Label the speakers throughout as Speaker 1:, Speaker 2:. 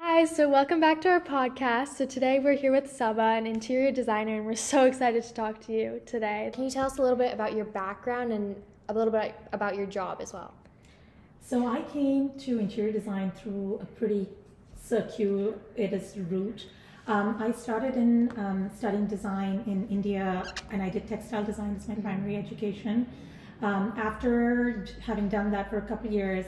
Speaker 1: Hi, so welcome back to our podcast. So today we're here with Sabah, an interior designer, and we're so excited to talk to you today.
Speaker 2: Can you tell us a little bit about your background and a little bit about your job as well?
Speaker 3: So I came to interior design through a pretty circuitous route. I started in studying design in India, and I did textile design as my primary education. After having done that for a couple of years,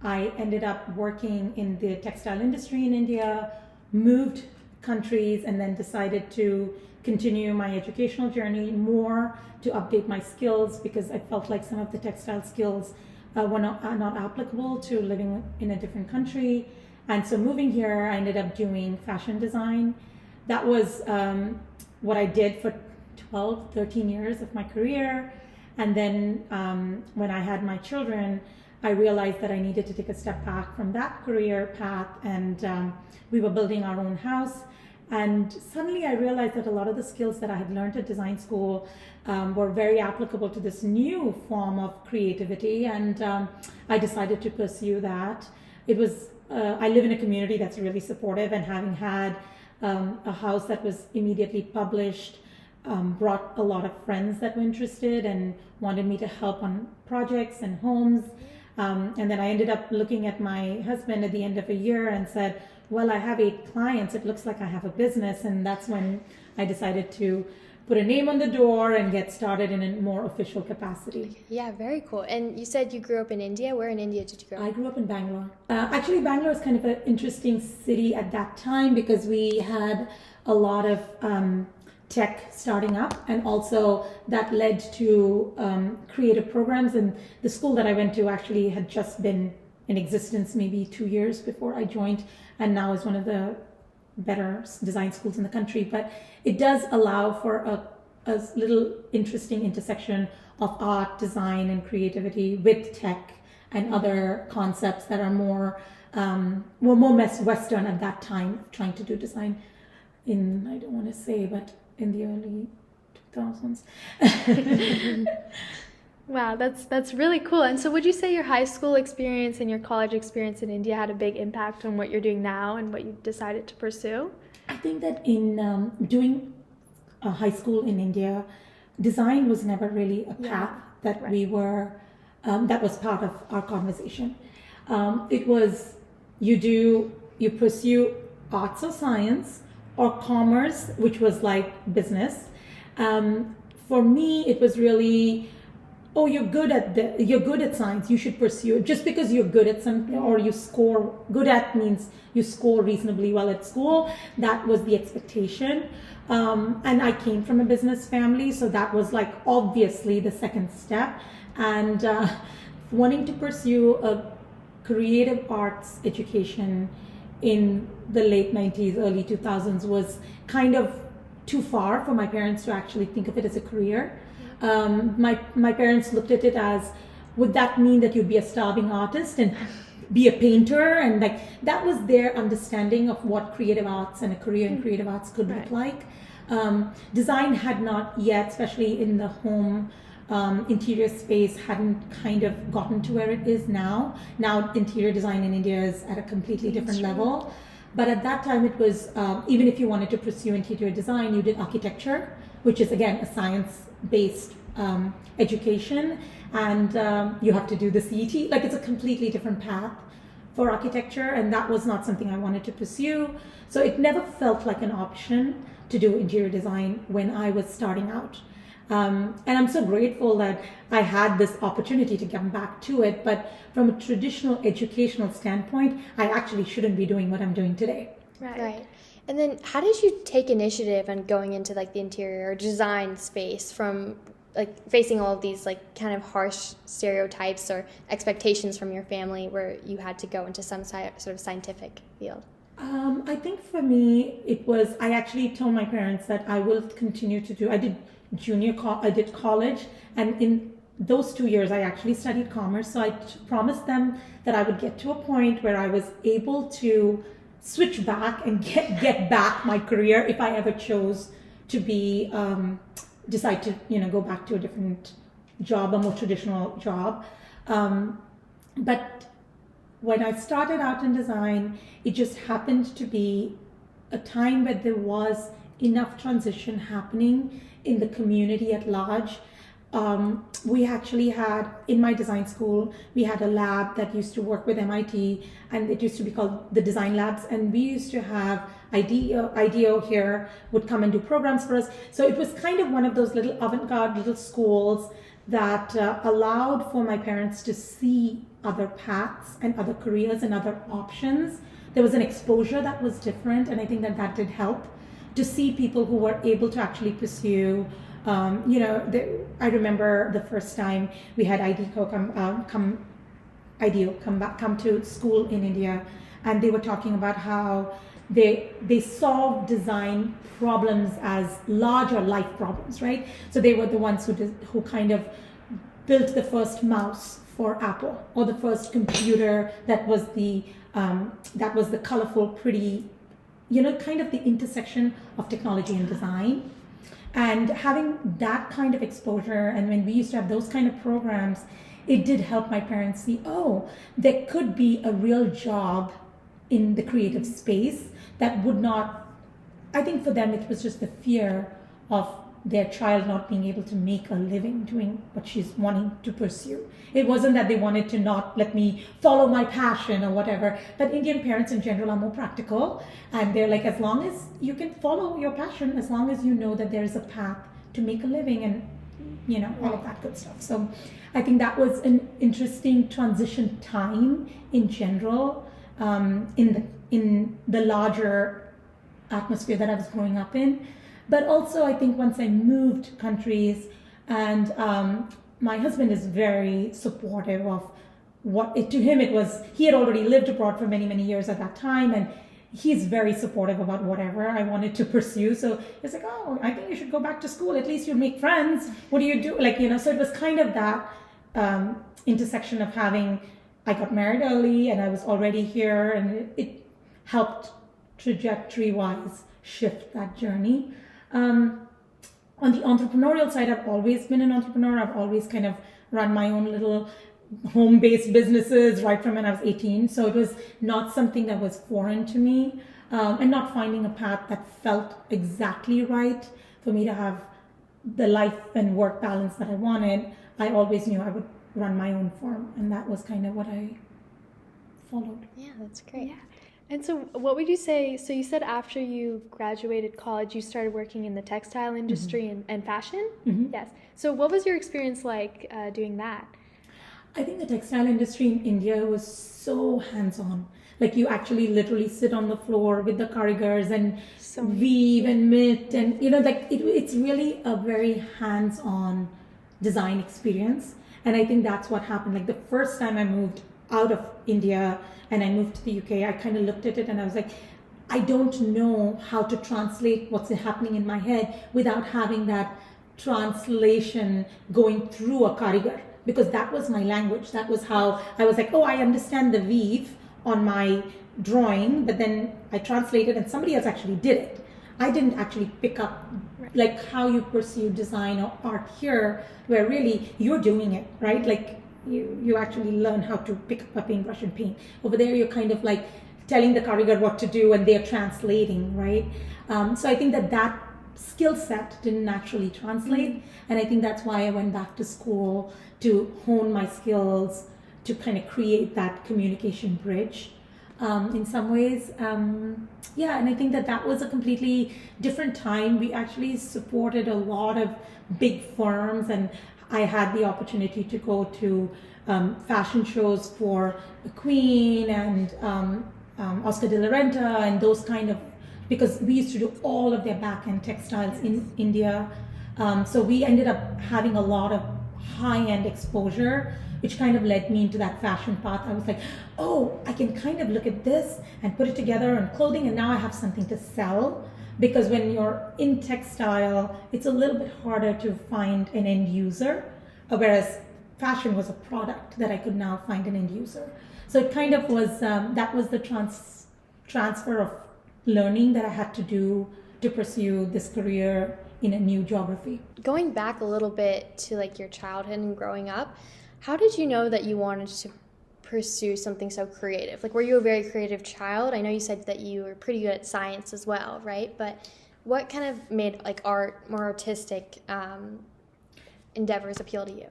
Speaker 3: I ended up working in the textile industry in India, moved countries, and then decided to continue my educational journey more to update my skills because I felt like some of the textile skills were not applicable to living in a different country. And so moving here, I ended up doing fashion design. That was what I did for 12, 13 years of my career. And then when I had my children, I realized that I needed to take a step back from that career path, and we were building our own house. And suddenly I realized that a lot of the skills that I had learned at design school were very applicable to this new form of creativity, and I decided to pursue that. I live in a community that's really supportive, and having had a house that was immediately published brought a lot of friends that were interested and wanted me to help on projects and homes. And then I ended up looking at my husband at the end of a year and said, well, I have 8 clients. It looks like I have a business. And that's when I decided to put a name on the door and get started in a more official capacity.
Speaker 2: Yeah, very cool. And you said you grew up in India. Where in India did you grow up?
Speaker 3: I grew up in Bangalore. Actually, Bangalore is kind of an interesting city at that time because we had a lot of tech starting up, and also that led to creative programs. And the school that I went to actually had just been in existence maybe 2 years before I joined, and now is one of the better design schools in the country. But it does allow for a little interesting intersection of art, design, and creativity with tech and other concepts that are more Western at that time, trying to do design in, I don't want to say, but in the early 2000s.
Speaker 1: Wow, that's really cool. And so would you say your high school experience and your college experience in India had a big impact on what you're doing now and what you decided to pursue?
Speaker 3: I think that in doing high school in India, design was never really a path that
Speaker 1: right.
Speaker 3: we were, that was part of our conversation. It was you pursue arts or science or commerce, which was like business. For me, it was really, oh, you're good at science, you should pursue it. Just because you're good at something, or you score, good at means you score reasonably well at school. That was the expectation. And I came from a business family, so that was like obviously the second step. And wanting to pursue a creative arts education in the late 90s, early 2000s was kind of too far for my parents to actually think of it as a career. My parents looked at it as, would that mean that you'd be a starving artist and be a painter? And like that was their understanding of what creative arts and a career in creative arts could look like. Design had not yet, especially in the home interior space, hadn't kind of gotten to where it is now. Now interior design in India is at a completely different level. But at that time it was, even if you wanted to pursue interior design, you did architecture, which is again a science-based education, and you have to do the CET. Like it's a completely different path for architecture, and that was not something I wanted to pursue. So it never felt like an option to do interior design when I was starting out. And I'm so grateful that I had this opportunity to come back to it. But from a traditional educational standpoint, I actually shouldn't be doing what I'm doing today.
Speaker 2: Right. And then how did you take initiative on going into like the interior or design space from like facing all of these like kind of harsh stereotypes or expectations from your family where you had to go into some sort of scientific field?
Speaker 3: I think for me, I actually told my parents that I will continue to do, I did college, and in those 2 years I actually studied commerce. So I promised them that I would get to a point where I was able to switch back and get back my career if I ever chose to decide to go back to a different job, a more traditional job. But when I started out in design, it just happened to be a time where there was enough transition happening in the community at large. We actually had, in my design school, we had a lab that used to work with MIT, and it used to be called the Design Labs, and we used to have IDEO here would come and do programs for us. So it was kind of one of those little avant-garde little schools that allowed for my parents to see other paths and other careers and other options. There was an exposure that was different, and I think that that did help to see people who were able to actually pursue. I remember the first time we had IDEO come to school in India, and they were talking about how they solved design problems as larger life problems, right? So they were the ones who kind of built the first mouse for Apple, or the first computer that was the colorful, pretty, kind of the intersection of technology and design. And having that kind of exposure, and when we used to have those kind of programs, it did help my parents see, oh, there could be a real job in the creative space that would not, I think for them it was just the fear of their child not being able to make a living doing what she's wanting to pursue. It wasn't that they wanted to not let me follow my passion or whatever, but Indian parents in general are more practical, and they're like, as long as you can follow your passion, as long as you know that there is a path to make a living, and all of that good stuff. So I think that was an interesting transition time in general, in the larger atmosphere that I was growing up in. But also, I think once I moved countries, and my husband is very supportive of to him it was, he had already lived abroad for many, many years at that time, and he's very supportive about whatever I wanted to pursue. So it's like, oh, I think you should go back to school. At least you'll make friends. What do you do? So it was kind of that intersection of I got married early and I was already here, and it helped trajectory-wise shift that journey. On the entrepreneurial side, I've always been an entrepreneur. I've always kind of run my own little home-based businesses right from when I was 18. So it was not something that was foreign to me, and not finding a path that felt exactly right for me to have the life and work balance that I wanted. I always knew I would run my own firm, and that was kind of what I followed.
Speaker 2: Yeah, that's great.
Speaker 1: Yeah. And so what would you say, so you said after you graduated college, you started working in the textile industry and fashion?
Speaker 3: Mm-hmm.
Speaker 1: Yes. So what was your experience like doing that?
Speaker 3: I think the textile industry in India was so hands-on. Like, you actually literally sit on the floor with the karigars and weave and knit, and it's really a very hands-on design experience. And I think that's what happened. Like, the first time I moved out of India and I moved to the UK, I kind of looked at it and I was like, I don't know how to translate what's happening in my head without having that translation going through a karigar, because that was my language. That was how I was like, oh, I understand the weave on my drawing, but then I translated and somebody else actually did it. I didn't actually pick up like how you pursue design or art here, where really you're doing it, right? Like, you actually learn how to pick up a paintbrush and paint. Over there, you're kind of like telling the karigar what to do, and they're translating, right? So I think that skill set didn't naturally translate, and I think that's why I went back to school to hone my skills, to kind of create that communication bridge. In some ways, and I think that was a completely different time. We actually supported a lot of big firms, and I had the opportunity to go to fashion shows for the Queen and Oscar de la Renta and those kind of, because we used to do all of their back-end textiles in India. So we ended up having a lot of high-end exposure, which kind of led me into that fashion path. I was like, oh, I can kind of look at this and put it together on clothing, and now I have something to sell. Because when you're in textile, it's a little bit harder to find an end user, whereas fashion was a product that I could now find an end user. So it kind of was, that was the transfer of learning that I had to do to pursue this career in a new geography.
Speaker 2: Going back a little bit to like your childhood and growing up, how did you know that you wanted to pursue something so creative? Like, were you a very creative child? I know you said that you were pretty good at science as well, right? But what kind of made like art, more artistic endeavors appeal to you?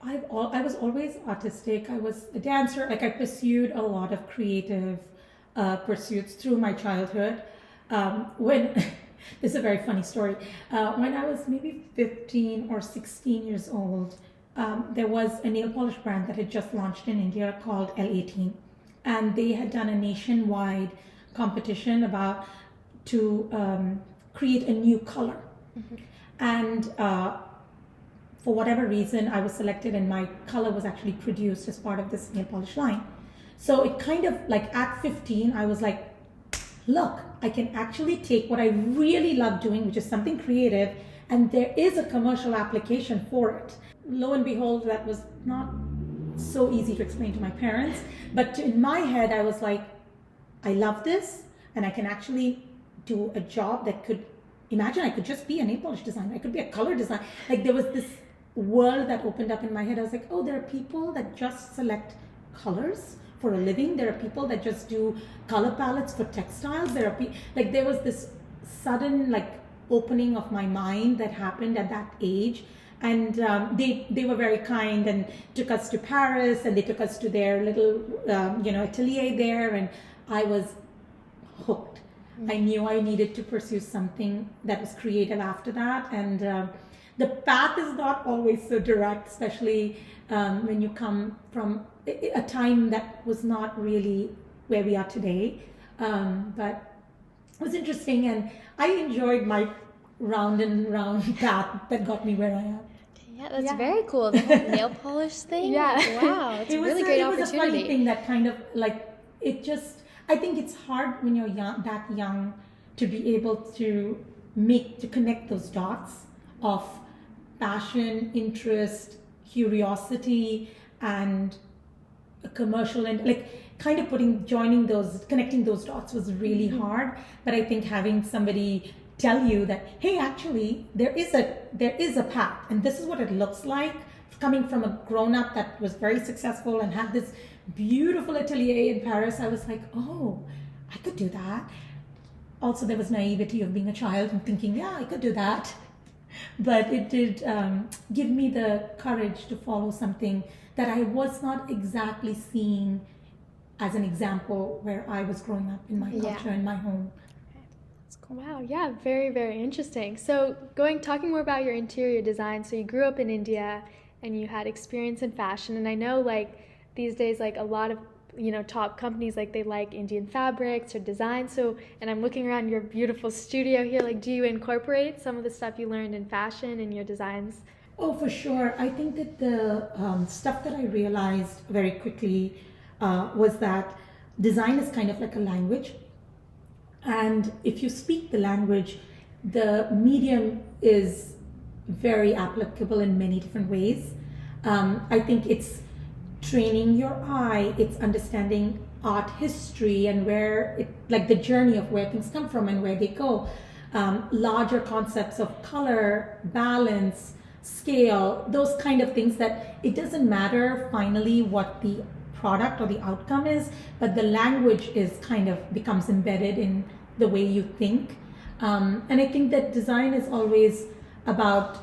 Speaker 3: I was always artistic. I was a dancer. Like I pursued a lot of creative pursuits through my childhood. When this is a very funny story. When I was maybe 15 or 16 years old, there was a nail polish brand that had just launched in India called L18, and they had done a nationwide competition to create a new color. And for whatever reason, I was selected, and my color was actually produced as part of this nail polish line. So it kind of like at 15, I was like, look, I can actually take what I really love doing, which is something creative, and there is a commercial application for it. Lo and behold, that was not so easy to explain to my parents. But in my head, I was like, I love this, and I can actually do a job that could, imagine I could just be a nail polish designer. I could be a color designer. Like there was this world that opened up in my head. I was like, oh, there are people that just select colors for a living. There are people that just do color palettes for textiles. There was this sudden like opening of my mind that happened at that age. And they were very kind and took us to Paris, and they took us to their little atelier there, and I was hooked. I knew I needed to pursue something that was creative after that, and the path is not always so direct, especially when you come from a time that was not really where we are today. But it was interesting, and I enjoyed my round and round path that got me where I am.
Speaker 2: Yeah, that's very cool. The whole nail polish thing.
Speaker 1: Yeah.
Speaker 2: Wow, it's a really great opportunity.
Speaker 3: It was a funny thing that kind of like it just. I think it's hard when you're that young to be able to connect those dots of passion, interest, curiosity, and a commercial, and like kind of connecting those dots was really hard. But I think having somebody tell you that, hey, actually there is a path, and this is what it looks like, coming from a grown-up that was very successful and had this beautiful atelier in Paris, I was like, oh, I could do that. Also, there was naivety of being a child and thinking, yeah, I could do that. But it did give me the courage to follow something that I was not exactly seeing as an example where I was growing up in my culture, in my home.
Speaker 1: Wow, yeah, very, very interesting. So talking more about your interior design, so you grew up in India and you had experience in fashion, and I know like these days like a lot of top companies like they like Indian fabrics or design. So, and I'm looking around your beautiful studio here, like do you incorporate some of the stuff you learned in fashion in your designs?
Speaker 3: Oh, for sure. I think that the stuff that I realized very quickly was that design is kind of like a language. And if you speak the language, the medium is very applicable in many different ways. I think it's training your eye, it's understanding art history and like the journey of where things come from and where they go. Larger concepts of color, balance, scale, those kind of things that it doesn't matter finally what the product or the outcome is, but the language is kind of becomes embedded in the way you think. And I think that design is always about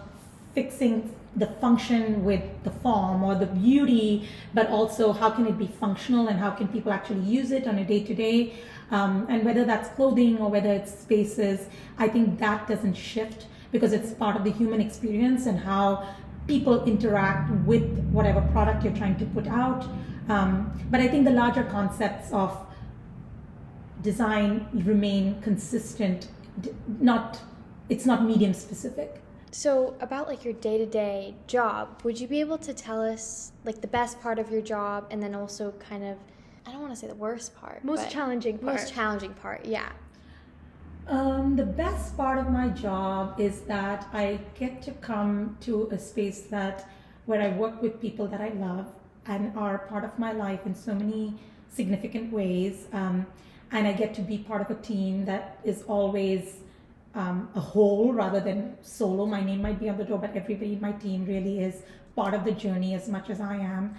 Speaker 3: fixing the function with the form or the beauty, but also how can it be functional and how can people actually use it on a day-to-day. And whether that's clothing or whether it's spaces, I think that doesn't shift because it's part of the human experience and how people interact with whatever product you're trying to put out. But I think the larger concepts of design remain consistent. It's not medium specific.
Speaker 2: So about like your day-to-day job, would you be able to tell us like the best part of your job and then also kind of, I don't want to say the worst part.
Speaker 1: Most challenging part,
Speaker 2: yeah.
Speaker 3: The best part of my job is that I get to come to a space where I work with people that I love and are part of my life in so many significant ways. And I get to be part of a team that is always a whole rather than solo. My name might be on the door, but everybody in my team really is part of the journey as much as I am.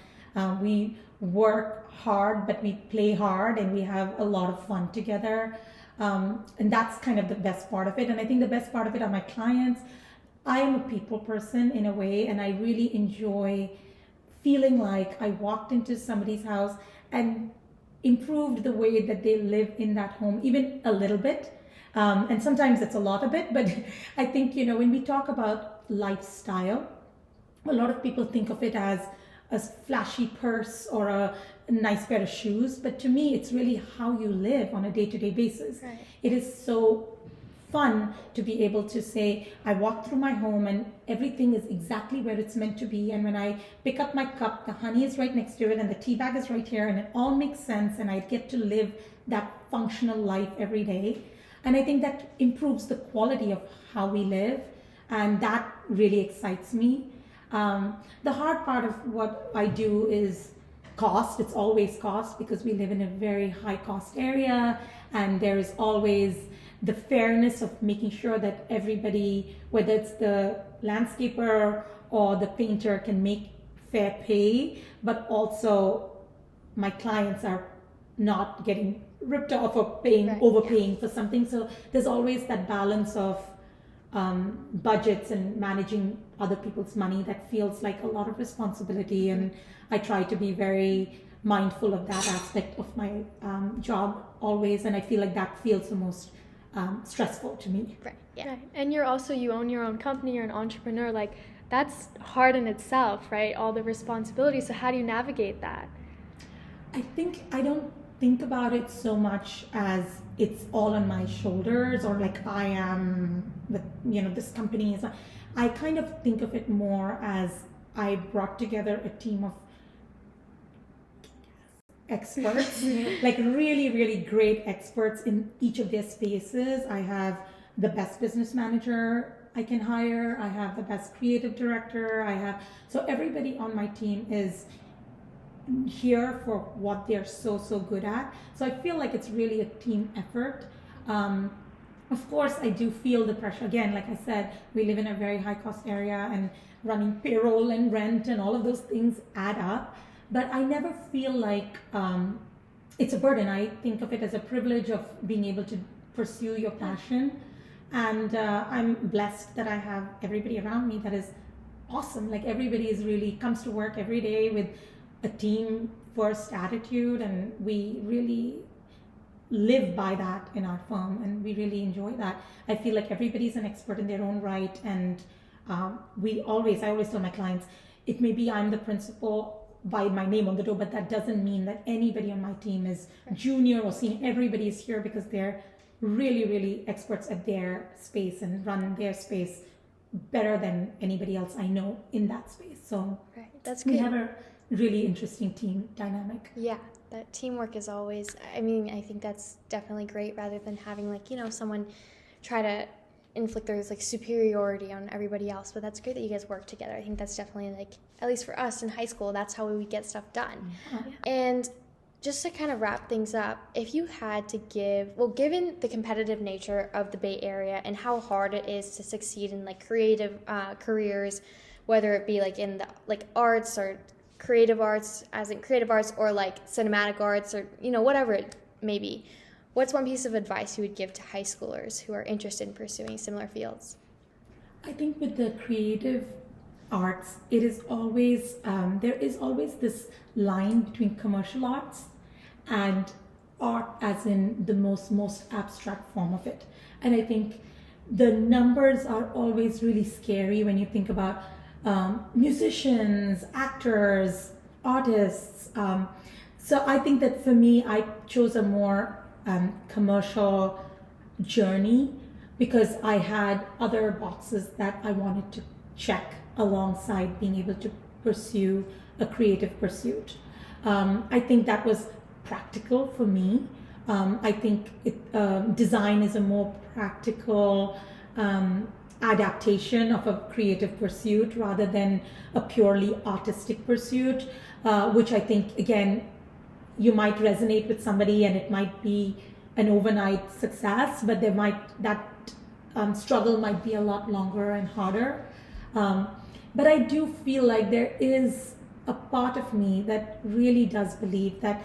Speaker 3: We work hard, but we play hard, and we have a lot of fun together. And that's kind of the best part of it. And I think the best part of it are my clients. I am a people person in a way, and I really enjoy feeling like I walked into somebody's house and improved the way that they live in that home, even a little bit. And sometimes it's a lot of it, but I think, when we talk about lifestyle, a lot of people think of it as a flashy purse or a nice pair of shoes. But to me, it's really how you live on a day-to-day basis.
Speaker 1: Right.
Speaker 3: It is so fun to be able to say, I walk through my home and everything is exactly where it's meant to be. And when I pick up my cup, the honey is right next to it and the tea bag is right here, and it all makes sense, and I get to live that functional life every day. And I think that improves the quality of how we live, and that really excites me. The hard part of what I do is cost. It's always cost, because we live in a very high cost area, and there is always the fairness of making sure that everybody, whether it's the landscaper or the painter, can make fair pay, but also my clients are not getting ripped off or overpaying for something. So there's always that balance of budgets and managing other people's money that feels like a lot of responsibility, and I try to be very mindful of that aspect of my job always, and I feel like that feels the most stressful to me.
Speaker 2: Right. Yeah.
Speaker 1: Right. And you own your own company, you're an entrepreneur, like that's hard in itself, right? All the responsibility. So how do you navigate that?
Speaker 3: I don't think about it so much as it's all on my shoulders, or like I am this company is. I kind of think of it more as I brought together a team of experts, like really, really great experts in each of their spaces. I have the best business manager I can hire. I have the best creative director. So everybody on my team is here for what they're so good at. So I feel like it's really a team effort. Of course, I do feel the pressure. Again, like I said, we live in a very high cost area, and running payroll and rent and all of those things add up. But I never feel like it's a burden. I think of it as a privilege of being able to pursue your passion. And I'm blessed that I have everybody around me that is awesome. Like everybody comes to work every day with a team first attitude, and we really live by that in our firm, and we really enjoy that. I feel like everybody's an expert in their own right, and I always tell my clients, it may be I'm the principal by my name on the door, but that doesn't mean that anybody on my team is junior or senior. Everybody is here because they're really, really experts at their space and run their space better than anybody else I know in that space. So
Speaker 2: that's good.
Speaker 3: We have a really interesting team dynamic.
Speaker 2: Yeah, that teamwork is always, I think that's definitely great, rather than having someone try to inflict their superiority on everybody else. But that's great that you guys work together. I think that's definitely at least for us in high school, that's how we get stuff done.
Speaker 3: Yeah.
Speaker 2: And just to kind of wrap things up, if you had to given the competitive nature of the Bay Area and how hard it is to succeed in creative careers, whether it be in the arts or creative arts, as in creative arts, or cinematic arts, or whatever it may be, what's one piece of advice you would give to high schoolers who are interested in pursuing similar fields?
Speaker 3: I think with the creative arts, it is always there is always this line between commercial arts and art, as in the most abstract form of it. And I think the numbers are always really scary when you think about musicians, actors, artists. So I think that for me, I chose a more commercial journey because I had other boxes that I wanted to check alongside being able to pursue a creative pursuit. I think that was practical for me. I think design is a more practical adaptation of a creative pursuit rather than a purely artistic pursuit, which I think, again, you might resonate with somebody and it might be an overnight success, but that struggle might be a lot longer and harder. But I do feel like there is a part of me that really does believe that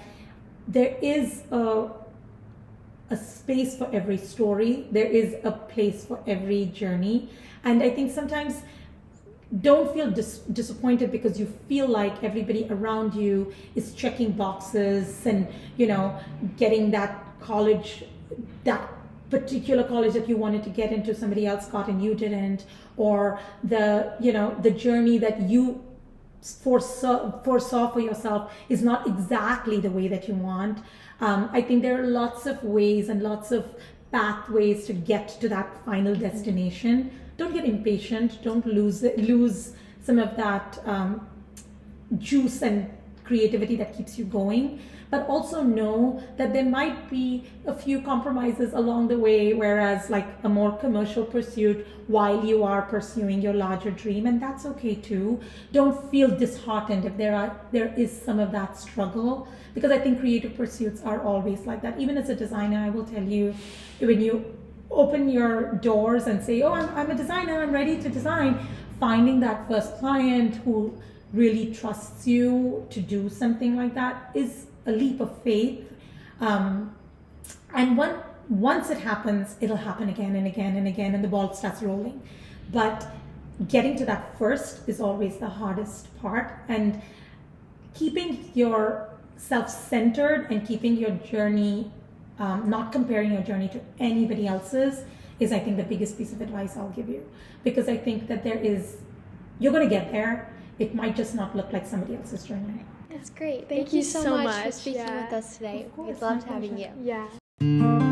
Speaker 3: there is a space for every story. There is a place for every journey. And I think sometimes don't feel disappointed because you feel like everybody around you is checking boxes and, getting that college, that particular college that you wanted to get into, somebody else got and you didn't, or the journey that you foresaw for yourself is not exactly the way that you want. I think there are lots of ways and lots of pathways to get to that final destination. Don't get impatient. Don't lose some of that juice and creativity that keeps you going. But also know that there might be a few compromises along the way, whereas like a more commercial pursuit while you are pursuing your larger dream, and that's okay too. Don't feel disheartened if there is some of that struggle, because I think creative pursuits are always like that. Even as a designer, I will tell you, when you open your doors and say, oh, I'm a designer, I'm ready to design, finding that first client who really trusts you to do something like that is a leap of faith. And once it happens, it'll happen again and again and again, and the ball starts rolling. But getting to that first is always the hardest part. And keeping your self-centered and keeping your journey, not comparing your journey to anybody else's, is, I think, the biggest piece of advice I'll give you. Because I think that you're going to get there. It might just not look like somebody else's journey.
Speaker 2: That's great.
Speaker 1: Thank you so much
Speaker 2: for speaking with us today. We loved having you.
Speaker 1: Yeah.